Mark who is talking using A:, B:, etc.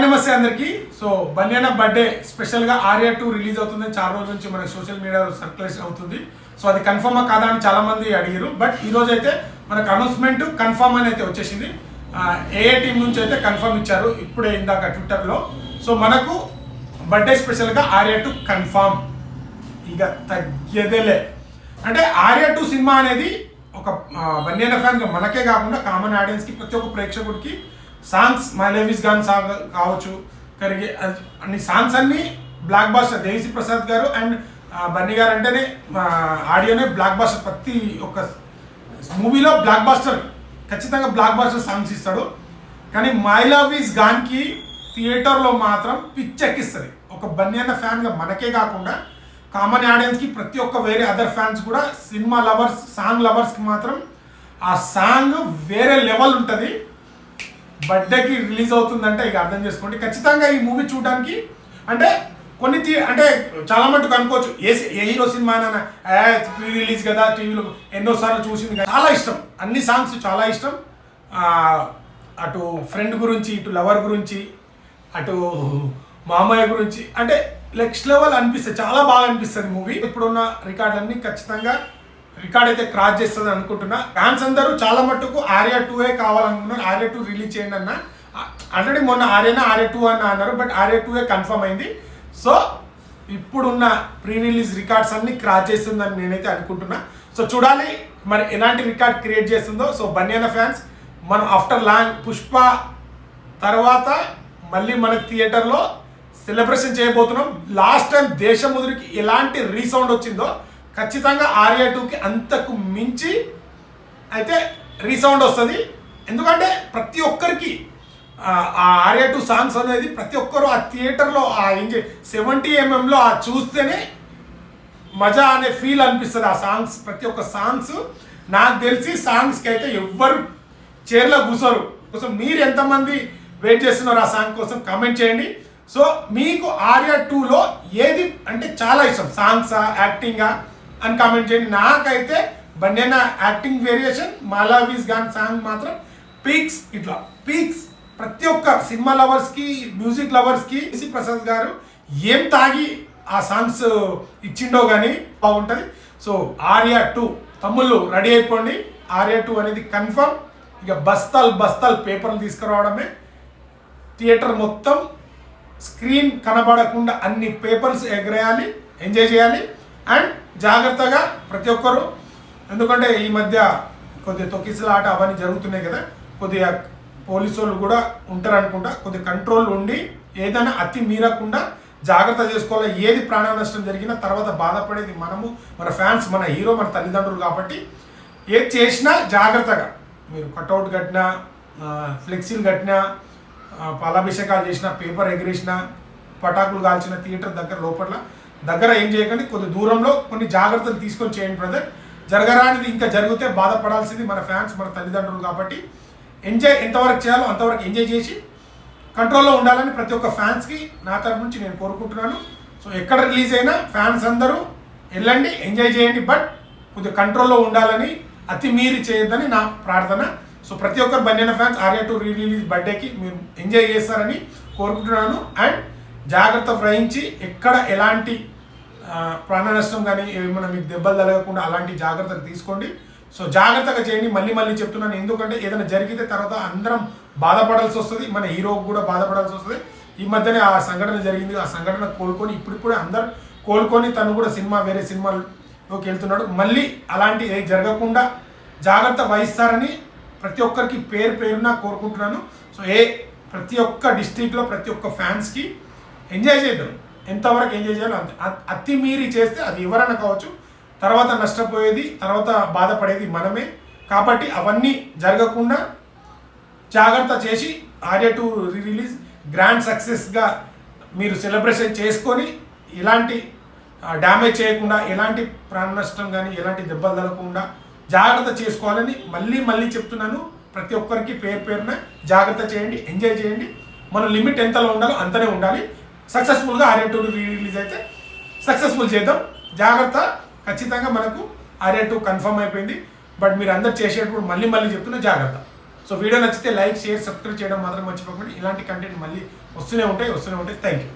A: నమస్తే అందరికి. So బన్యానా birthday స్పెషల్గా ఆర్యా 2 రిలీజ్ అవుతుంది. చాలా రోజుల నుంచి మనకి సోషల్ మీడియాలో సర్క్యులేషన్ అవుతుంది. సో అది కన్ఫర్మా కాదా అని చాలా మంది అడిగారు. బట్ ఈ రోజు అయితే మనకు అనౌన్స్మెంట్ కన్ఫర్మ్ అని అయితే వచ్చేసింది. ఏ టీం నుంచి అయితే కన్ఫర్మ్ ఇచ్చారు ఇప్పుడే ఇందాక ట్విట్టర్లో. సో మనకు బర్త్డే స్పెషల్గా ఆర్యా 2 కన్ఫర్మ్, ఇక తగ్గేదేలే. అంటే ఆర్యా 2 సినిమా అనేది ఒక బన్యానా ఫ్యాన్గా మనకే కాకుండా కామన్ ఆడియన్స్కి, ప్రతి ఒక్క ప్రేక్షకుడికి songs my love is gone song కావచ్చు, కరిగే అన్ని సాంగ్స్ అన్నీ బ్లాక్ బాస్టర్. దేవిశ్రీ ప్రసాద్ గారు అండ్ బన్నీ గారు అంటేనే ఆడియోనే బ్లాక్ బాస్టర్. ప్రతి ఒక్క మూవీలో బ్లాక్ బాస్టర్, ఖచ్చితంగా బ్లాక్ బాస్టర్ సాంగ్స్ ఇస్తాడు. కానీ మై లవ్ ఇస్ గాన్కి థియేటర్లో మాత్రం పిచ్చెక్కిస్తుంది. ఒక బన్యానా ఫ్యాన్గా మనకే కాకుండా కామన్ ఆడియన్స్కి, ప్రతి ఒక్క వేరే అదర్ ఫ్యాన్స్ కూడా, సినిమా లవర్స్, సాంగ్ లవర్స్కి మాత్రం ఆ సాంగ్ వేరే లెవెల్ ఉంటుంది. బర్త్డేకి రిలీజ్ అవుతుందంటే ఇక అర్థం చేసుకోండి. ఖచ్చితంగా ఈ మూవీ చూడడానికి అంటే అంటే చాలా మటుకు అనుకోవచ్చు ఏ హీరో సినిమా ప్రీ రిలీజ్ కదా, టీవీలో ఎన్నోసార్లు చూసింది కదా. చాలా ఇష్టం, అన్ని సాంగ్స్ చాలా ఇష్టం. అటు ఫ్రెండ్ గురించి, ఇటు లవర్ గురించి, అటు మామయ్య గురించి, అంటే నెక్స్ట్ లెవెల్ అనిపిస్తుంది. చాలా బాగా అనిపిస్తుంది మూవీ. ఇప్పుడున్న రికార్డులన్నీ ఖచ్చితంగా రికార్డ్ అయితే క్రాస్ చేస్తుంది అనుకుంటున్నా. ఫ్యాన్స్ అందరూ చాలా మట్టుకు ఆర్యా 2 కావాలనుకున్నారు. ఆర్యా 2 రిలీజ్ చేయండి అన్న. ఆల్రెడీ మొన్న ఆర్యా 2 అన్నారు, బట్ ఆర్యా 2 కన్ఫర్మ్ అయింది. సో ఇప్పుడున్న ప్రీ రిలీజ్ రికార్డ్స్ అన్ని క్రాస్ చేస్తుందని నేనైతే అనుకుంటున్నా. సో చూడాలి మరి ఎలాంటి రికార్డ్ క్రియేట్ చేస్తుందో. సో బన్యానా ఫ్యాన్స్, మనం ఆఫ్టర్ లాంగ్ పుష్ప తర్వాత మళ్ళీ మన థియేటర్లో సెలబ్రేషన్ చేయబోతున్నాం. లాస్ట్ టైం దేశముద్రికి ఎలాంటి రీసౌండ్ వచ్చిందో ఖచ్చితంగా ఆర్యా 2కి అంతకు మించి అయితే రీసౌండ్ వస్తుంది. ఎందుకంటే ప్రతి ఒక్కరికి ఆ ఆర్యా 2 సాంగ్స్ అనేది ప్రతి ఒక్కరు ఆ థియేటర్లో ఆ ఎంజాయ్ 70 mm ఆ చూస్తేనే మజా అనే ఫీల్ అనిపిస్తుంది. ఆ సాంగ్స్, ప్రతి ఒక్క సాంగ్స్ నాకు తెలిసి సాంగ్స్కి అయితే ఎవ్వరు చైర్లో కూర్చోరు. కోసం మీరు ఎంతమంది వెయిట్ చేస్తున్నారు ఆ సాంగ్ కోసం కామెంట్ చేయండి. సో మీకు ఆర్యా 2లో ఏది అంటే చాలా ఇష్టం, సాంగ్సా, యాక్టింగా అని కామెంట్ చేయండి. నాకైతే బన్యానా acting variation, my love is gone song మాత్రం పీక్స్. ఇట్లా పీక్స్ ప్రతి ఒక్క సినిమా లవర్స్కి, మ్యూజిక్ లవర్స్కి. దేవిశ్రీ ప్రసాద్ గారు ఏం తాగి ఆ సాంగ్స్ ఇచ్చిండో కానీ బాగుంటుంది. సో ఆర్యా 2 తమ్ముళ్ళు రెడీ అయిపోండి. ఆర్యా 2 అనేది కన్ఫర్మ్. ఇక బస్తాలు పేపర్లు తీసుకురావడమే. థియేటర్ మొత్తం స్క్రీన్ కనబడకుండా అన్ని పేపర్స్ ఎగరేయాలి, ఎంజాయ్ చేయాలి. అండ్ జాగ్రత్తగా ప్రతి ఒక్కరు, ఎందుకంటే ఈ మధ్య కొద్దిగా తొక్కిసలాట అవన్నీ జరుగుతున్నాయి కదా, కొద్దిగా పోలీసు వాళ్ళు కూడా ఉంటారు అనుకుంటా. కొద్దిగా కంట్రోల్ ఉండి ఏదైనా అతి మీరకుండా జాగ్రత్త చేసుకోవాలి. ఏది ప్రాణ నష్టం జరిగినా తర్వాత బాధపడేది మనము, మన ఫ్యాన్స్, మన హీరో, మన తల్లిదండ్రులు. కాబట్టి ఏది చేసినా జాగ్రత్తగా, మీరు కట్అవుట్ కట్టినా, ఫ్లెక్సీలు కట్టినా, పాలాభిషేకాలు చేసిన, పేపర్ ఎగిరేసిన, పటాకులు కాల్చిన, థియేటర్ దగ్గర ఏం చేయకండి. కొద్ది దూరంలో కొన్ని జాగ్రత్తలు తీసుకొని చేయండి బ్రదర్. జరగరానిది ఇంకా జరిగితే బాధపడాల్సింది మన ఫ్యాన్స్, మన తల్లిదండ్రులు. కాబట్టి ఎంజాయ్ ఎంతవరకు చేయాలో అంతవరకు ఎంజాయ్ చేసి కంట్రోల్లో ఉండాలని ప్రతి ఒక్క ఫ్యాన్స్కి నా తరపు నుంచి నేను కోరుకుంటున్నాను. సో ఎక్కడ రిలీజ్ అయినా ఫ్యాన్స్ అందరూ వెళ్ళండి, ఎంజాయ్ చేయండి. బట్ కొద్దిగా కంట్రోల్లో ఉండాలని, అతి మీరి చేయొద్దని నా ప్రార్థన. సో ప్రతి ఒక్కరు బన్యానా ఫ్యాన్స్ ఆర్యా 2 రిలీజ్ బర్త్డేకి మీరు ఎంజాయ్ చేస్తారని కోరుకుంటున్నాను. అండ్ జాగ్రత్త వహించి ఎక్కడ ఎలాంటి ప్రాణ నష్టం కానీ ఏమైనా మీకు దెబ్బలు తగలకుండా అలాంటి జాగ్రత్తలు తీసుకోండి. సో జాగ్రత్తగా చేయండి. మళ్ళీ చెప్తున్నాను, ఎందుకంటే ఏదైనా జరిగితే తర్వాత అందరం బాధపడాల్సి వస్తుంది, మన హీరోకి కూడా బాధపడాల్సి వస్తుంది. ఈ మధ్యనే ఆ సంఘటన జరిగింది. ఆ సంఘటన కోలుకొని ఇప్పుడిప్పుడే అందరు కోలుకొని తను కూడా వేరే సినిమాలోకి వెళ్తున్నాడు. మళ్ళీ అలాంటి ఏది జరగకుండా జాగ్రత్త వహిస్తారని ప్రతి ఒక్కరికి పేరున కోరుకుంటున్నాను. సో ప్రతి ఒక్క డిస్ట్రిక్ట్లో ప్రతి ఒక్క ఫ్యాన్స్కి ఎంజాయ్ చేద్దాం. ఎంతవరకు ఎంజాయ్ చేయాలో అతి మీరి చేస్తే అది ఎవరైనా కావచ్చు, తర్వాత నష్టపోయేది, తర్వాత బాధపడేది మనమే. కాబట్టి అవన్నీ జరగకుండా జాగ్రత్త చేసి ఆర్యా 2 రిలీజ్ గ్రాండ్ సక్సెస్గా మీరు సెలబ్రేషన్ చేసుకొని ఎలాంటి డ్యామేజ్ చేయకుండా, ఎలాంటి ప్రాణ నష్టం కానీ, ఎలాంటి దెబ్బలు తగలకుండా జాగ్రత్త చేసుకోవాలని మళ్ళీ చెప్తున్నాను. ప్రతి ఒక్కరికి పేరున జాగ్రత్త చేయండి, ఎంజాయ్ చేయండి. మన లిమిట్ ఎంతలో ఉండాలో అంతనే ఉండాలి. సక్సెస్ఫుల్గా ఆర్యా 2 రిలీజ్ అయితే సక్సెస్ఫుల్ చేద్దాం. జాగ్రత్త. ఖచ్చితంగా మనకు ఆర్యా 2 కన్ఫర్మ్ అయిపోయింది. బట్ మీరు అందరు చేసేటప్పుడు మళ్ళీ చెప్తున్నా జాగ్రత్త. సో వీడియో నచ్చితే లైక్ షేర్ సబ్స్క్రైబ్ చేయడం మాత్రం మర్చిపోకండి. ఇలాంటి కంటెంట్ మళ్ళీ వస్తూనే ఉంటాయి. Thank you.